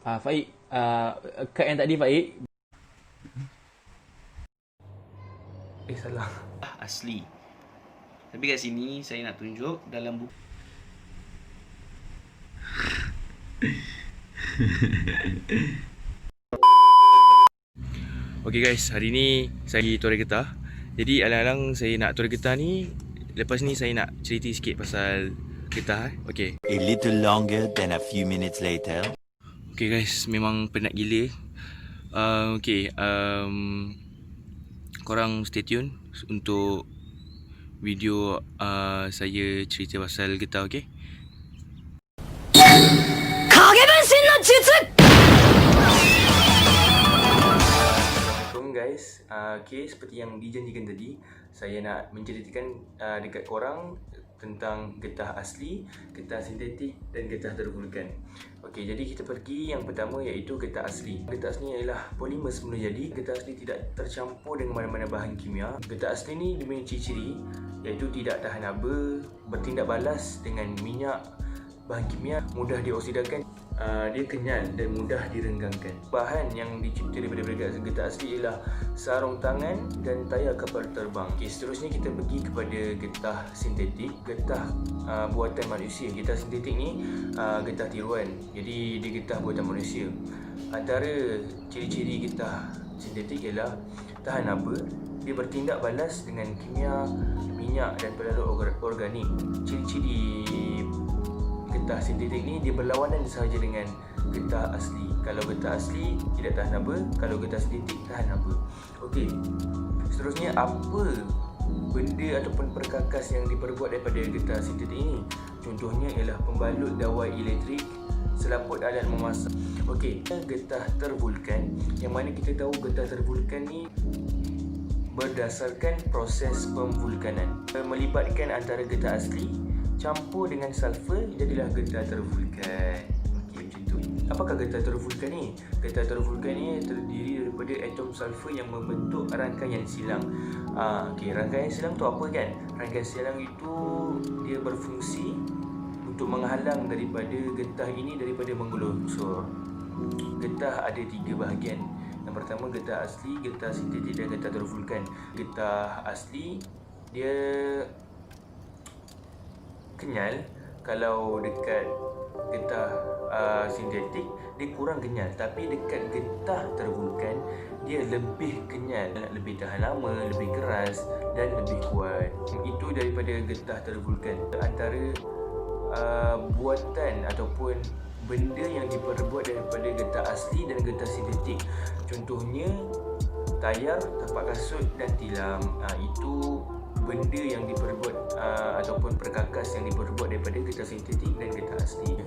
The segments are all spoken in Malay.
Faik, kad yang tadi Faik. Salah. Asli. Tapi kat sini saya nak tunjuk dalam buku. Okay guys, hari ni saya pergi Torai Getah. Jadi alang-alang saya nak Torai Getah ni, lepas ni saya nak cerita sikit pasal Getah. Okay. A little longer than a few minutes later. Okay guys, memang penat gila. Korang stay tune untuk video saya cerita pasal Getah, okay? Assalamualaikum guys. Okay, seperti yang dijanjikan tadi, saya nak menceritakan dekat korang tentang getah asli, getah sintetik dan getah tervulkan. Okey, jadi kita pergi yang pertama iaitu getah asli. Getah asli ialah polimer semula jadi. Getah asli tidak tercampur dengan mana-mana bahan kimia. Getah asli ni mempunyai ciri-ciri iaitu tidak tahan haba, bertindak balas dengan minyak, bahan kimia, mudah dioksidakan, dia kenyal dan mudah direnggangkan. Bahan yang dicipta daripada getah asli ialah sarung tangan dan tayar kapal terbang. Okay, seterusnya kita pergi kepada getah sintetik, getah buatan manusia. Getah sintetik ni getah tiruan, jadi dia getah buatan manusia. Antara ciri-ciri getah sintetik ialah tahan haba, dia bertindak balas dengan kimia, minyak dan pelarut organik. Ciri-ciri getah sintetik ni dia berlawanan sahaja dengan getah asli. Kalau getah asli tidak tahan haba, kalau getah sintetik tahan haba. Okey. Seterusnya, apa benda ataupun perkakas yang diperbuat daripada getah sintetik ini? Contohnya ialah pembalut dawai elektrik, selaput alat memasak. Okey, getah tervulkan, yang mana kita tahu getah tervulkan ni berdasarkan proses pemvulkanan, melibatkan antara getah asli campur dengan sulfur, jadilah getah tervulkan. Okey, macam tu. Apakah getah tervulkan ni? Getah tervulkan ni terdiri daripada atom sulfur yang membentuk rangkaian silang. Okey, rangkaian silang tu apa kan? Rangkaian silang itu dia berfungsi untuk menghalang daripada getah ini daripada menggulungsur. Getah ada 3 bahagian. Yang pertama getah asli, getah sintetik dan getah tervulkan. Getah asli dia kenyal, kalau dekat getah sintetik dia kurang kenyal, tapi dekat getah tervulkan dia lebih kenyal, lebih tahan lama, lebih keras dan lebih kuat. Itu daripada getah tervulkan. Antara buatan ataupun benda yang diperbuat daripada getah asli dan getah sintetik, contohnya tayar, tapak kasut dan tilam. Itu benda yang diperbuat ataupun perkakas yang diperbuat daripada getah sintetik dan getah asli.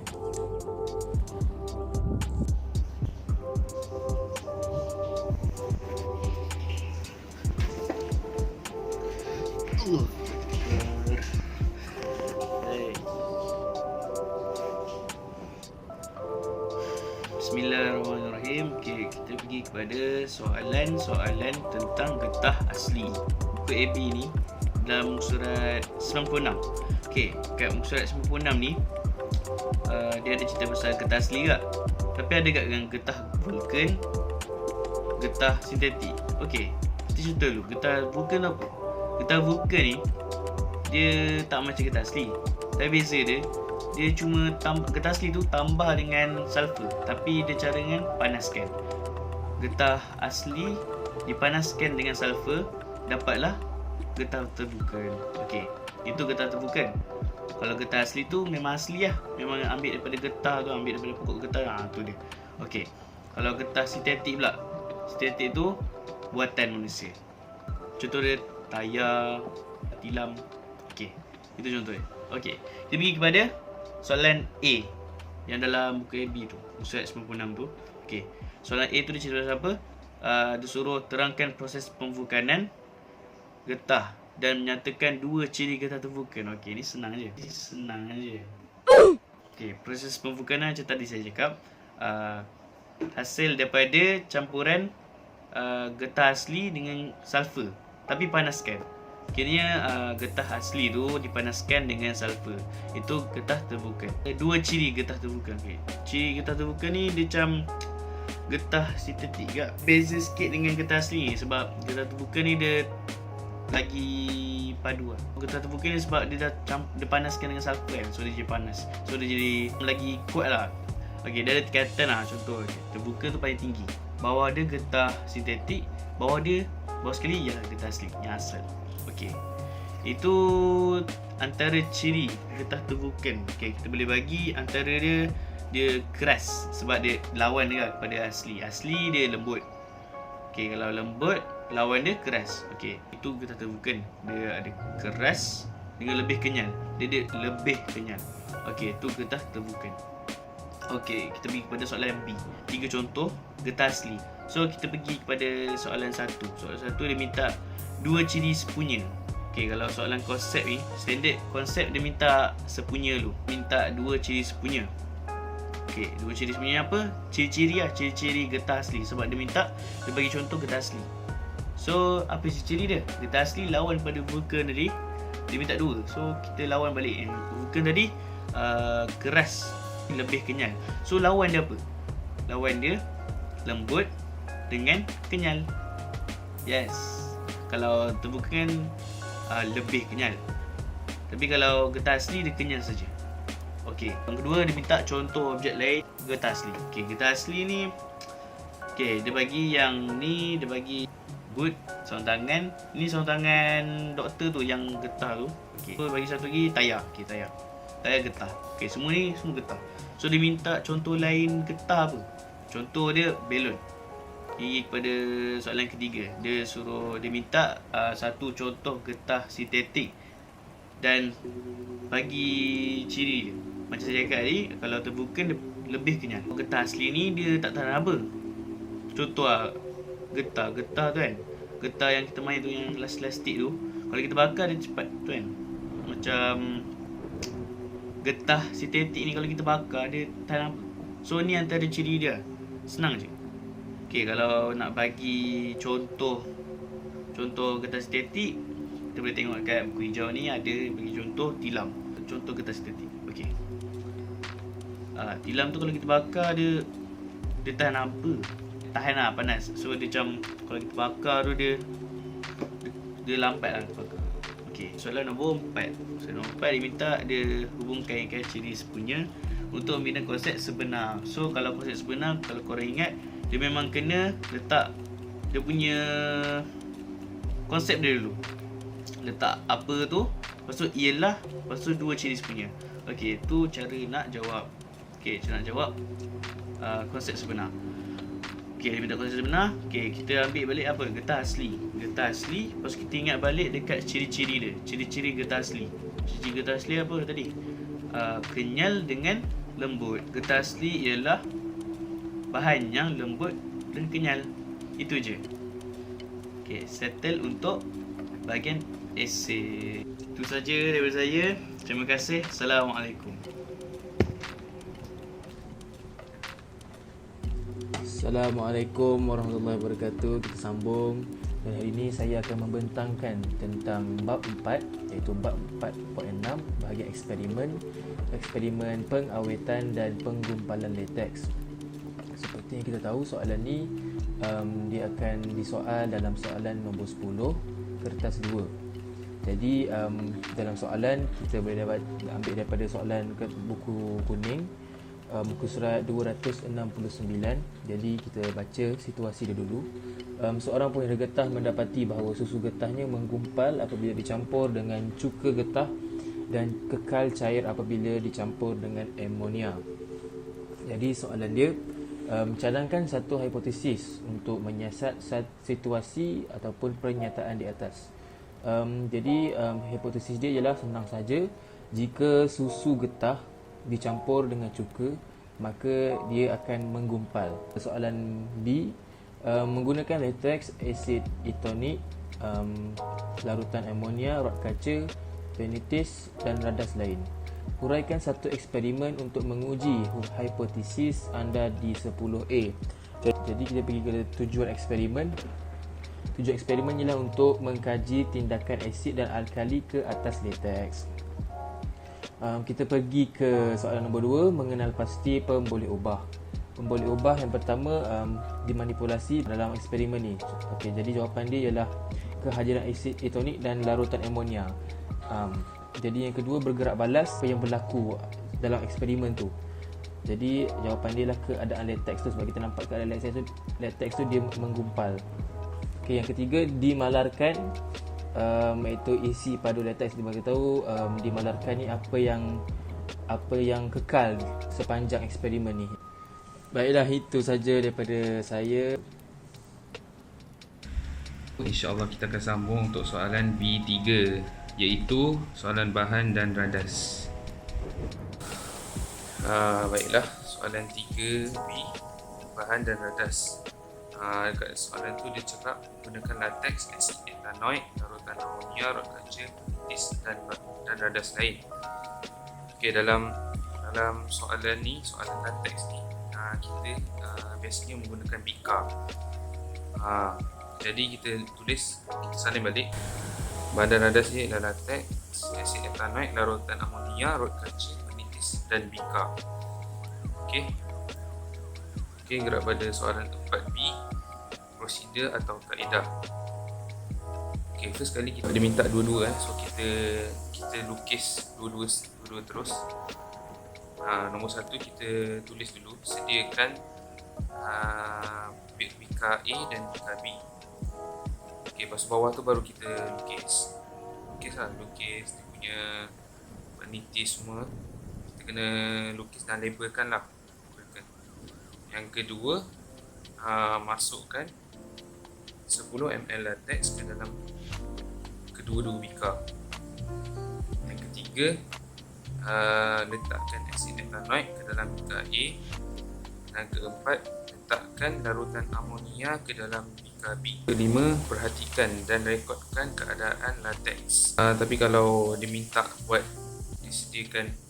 Bismillahirrahmanirrahim. Okay, kita pergi kepada soalan-soalan tentang getah asli. Buku AB ni dalam muka surat 96. Okey, kat muka surat 96 ni dia ada cerita pasal getah asli tak? Tapi ada kat dengan getah vulkan, getah sintetik. Okey, kita cerita dulu getah vulkan apa? Getah vulkan ni dia tak macam getah asli. Tapi beza dia cuma getah asli tu tambah dengan sulfur, tapi dia cara dengan panaskan. Getah asli dipanaskan dengan sulfur, dapatlah getah tervulkan. Okey, itu getah tervulkan. Kalau getah asli tu memang asli lah, memang ambil daripada getah tu, ambil daripada pokok getah. Tu dia. Okey, kalau getah sintetik pula, sintetik tu buatan manusia. Contoh dia tayar, tilam. Okey, itu contoh dia. Okey, kita pergi kepada soalan A yang dalam buku AB tu, surat 96 tu. Okey, soalan A tu dia cerita pasal apa? Dia suruh terangkan proses pemvulkanan getah dan menyatakan 2 ciri getah tervulkan. Okey, ni senang je. Okey, proses pemvulkanan macam tadi saya cakap, hasil daripada campuran getah asli dengan sulfur, tapi panaskan. Kiranya getah asli tu dipanaskan dengan sulfur. Itu getah terbuka. Dua ciri getah terbuka. Okay. Ciri getah terbuka ni dia macam getah sintetik juga. Beza sikit dengan getah asli sebab getah terbuka ni dia lagi padu lah. Getah terbuka ni sebab dia dia panaskan dengan sulfur kan. So dia jadi panas. So dia jadi lagi kuat lah. Okay, dia ada tingkatan lah. Contoh terbuka tu paling tinggi. Bawah dia getah sintetik. Bawah sekali ialah getah asli yang asal. Okey. Itu antara ciri getah terbuka. Okey, kita boleh bagi antara dia keras sebab dia lawan dia kepada asli. Asli dia lembut. Okey, kalau lembut lawan dia keras. Okey, itu getah terbuka. Dia ada keras dengan lebih kenyal. Dia lebih kenyal. Okey, itu getah terbuka. Okey, kita pergi kepada soalan B. 3 contoh getah asli. So kita pergi kepada soalan 1. Soalan 1 dia minta 2 ciri sepunya. Okey, kalau soalan konsep ni, standard konsep dia minta sepunya dulu. Minta 2 ciri sepunya. Okey, 2 ciri sepunya apa? Ciri-ciri lah, ciri-ciri getah asli. Sebab dia bagi contoh getah asli. So, apa ciri-ciri dia? Getah asli lawan pada vulkan tadi, dia minta 2. So, kita lawan balik. Vulkan tadi keras, lebih kenyal. So, lawan dia apa? Lawan dia lembut dengan kenyal. Yes. Kalau terbuka kan lebih kenyal. Tapi kalau getah asli dia kenyal saja. Okey, yang kedua dia minta contoh objek lain getah asli. Okey, getah asli ni dia bagi yang ni, dia bagi boot, sarung tangan. Ni sarung tangan doktor tu yang getah tu. Okey. So bagi satu lagi tayar. Okey, tayar. Tayar getah. Okey, semua getah. So dia minta contoh lain getah apa? Contoh dia belon. Kepada soalan ketiga, dia minta satu contoh getah sintetik dan bagi ciri dia. Macam saya cakap tadi, kalau terbuka dia lebih kenyal. Getah asli ni dia tak tahan apa. Contoh getah tu kan. Getah yang kita main tu yang elastik tu, kalau kita bakar dia cepat tu kan. Macam getah sintetik ni kalau kita bakar dia tahan apa. So ni antara ciri dia. Senang je. Okey, kalau nak bagi contoh getah sintetik, kita boleh tengok kat buku hijau ni ada bagi contoh tilam. Contoh getah sintetik. Okey. Tilam tu kalau kita bakar dia tahan apa? Tahan lah panas. So dia macam kalau kita bakar tu dia lambat lah bakar. Okey, soalan nombor 4. Soalan nombor 4 dia minta dia hubungkan ciri sepunya untuk membina konsep sebenar. So kalau konsep sebenar, kalau korang ingat, dia memang kena letak dia punya konsep dia dulu. Letak apa tu, lepas tu ialah, lepas tu 2 ciri sepunya. Okey, tu cara nak jawab. Okey, cara nak jawab konsep sebenar. Okey, dia minta konsep sebenar. Okey, kita ambil balik apa? Getah asli. Getah asli, lepas kita ingat balik dekat ciri-ciri dia. Ciri-ciri getah asli. Ciri getah asli apa tadi? Kenyal dengan lembut. Getah asli ialah bahan yang lembut dan kenyal. Itu je. Okey, settle untuk bahagian esei. Itu saja daripada saya. Terima kasih. Assalamualaikum. Assalamualaikum warahmatullahi wabarakatuh. Kita sambung. Dan hari ini saya akan membentangkan tentang bab 4, iaitu bab 4.6 bahagian eksperimen pengawetan dan penggumpalan lateks. Seperti yang kita tahu, soalan ni dia akan disoal dalam soalan nombor 10 kertas 2. Jadi dalam soalan kita boleh ambil daripada soalan buku kuning, muka surat 269. Jadi kita baca situasi dia dulu. Seorang pengguna getah mendapati bahawa susu getahnya menggumpal apabila dicampur dengan cuka getah dan kekal cair apabila dicampur dengan amonia. Jadi soalan dia, cadangkan satu hipotesis untuk menyiasat situasi ataupun pernyataan di atas. Jadi hipotesis dia ialah senang saja, jika susu getah dicampur dengan cuka, maka dia akan menggumpal. Soalan B, menggunakan latex, asid etonik, larutan amonia, rod kaca, vanitis dan radas lain. Huraikan satu eksperimen untuk menguji hipotesis anda di 10A. Jadi kita pergi ke tujuan eksperimen. Tujuan eksperimen ialah untuk mengkaji tindakan asid dan alkali ke atas latex. Kita pergi ke soalan nombor 2, mengenal pasti pemboleh ubah. Pemboleh ubah yang pertama dimanipulasi dalam eksperimen ni. Okey, jadi jawapan dia ialah kehadiran asid etonik dan larutan amonia. Jadi yang kedua, bergerak balas apa yang berlaku dalam eksperimen tu. Jadi jawapan dia ialah keadaan latex tu, sebab kita nampak keadaan latex tu dia menggumpal. Okey, yang ketiga, dimalarkan, iaitu isi padu latex. Dia bagi tahu dimalarkan ni apa yang kekal sepanjang eksperimen ni. Baiklah, itu saja daripada saya. InsyaAllah kita akan sambung untuk soalan B3, iaitu soalan bahan dan radas. Baiklah, soalan 3B, bahan dan radas. Dekat soalan tu dia cakap gunakan latex, asid etanoik, larutan amonia, rod kaca, putih dan radas lain. Okey, dalam soalan ni, soalan latex ni, kita biasanya menggunakan bika. Jadi kita tulis, kita salin balik. Bahan radas ni adalah latex, asid etanoik, larutan amonia, rod kaca, penitis dan bika. Okey, gerak pada soalan 4B, prosedur atau kaedah. Okey, first kali kita diminta dua-dua so kita lukis dua-dua terus. Nombor 1 kita tulis dulu, sediakan bika A dan bika B. Okey, lepas bawah tu baru kita lukis dia punya penitis semua. Kita kena lukis dan labelkan lah. Yang kedua, masukkan 10 ml latex ke dalam kedua-dua bika. Yang ketiga, letakkan asid etanoik ke dalam bika A. Dan keempat, letakkan larutan amonia ke dalam bika B. Kelima, perhatikan dan rekodkan keadaan latex. Tapi kalau diminta buat, disediakan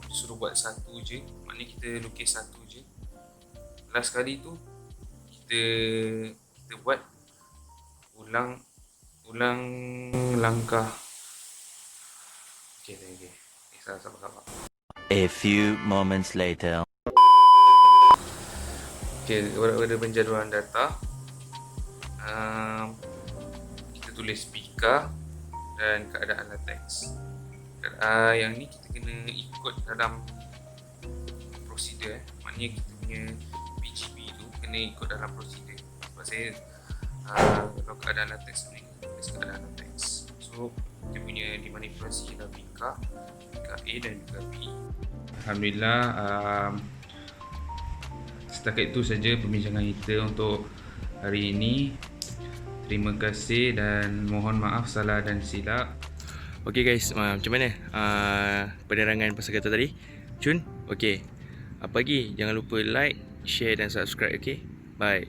suruh buat satu je, maknanya kita lukis satu je. Last kali tu kita buat ulang langkah. Okey, sabar. A few moments later. Okey, pada penjadualan data, kita tulis bika dan keadaan latex. Yang ni kita kena ikut dalam prosedur. Maknanya kita punya PGB tu kena ikut dalam prosedur. Sebab saya kalau keadaan latex ni, tulis keadaan latex. So kita punya dimanipulasi dalam bika A dan bika B. Alhamdulillah, setakat itu saja perbincangan kita untuk hari ini. Terima kasih dan mohon maaf salah dan silap. Okay guys, macam mana penerangan pasal kata tadi? Cun? Okay, apa lagi? Jangan lupa like, share dan subscribe. Okay, bye.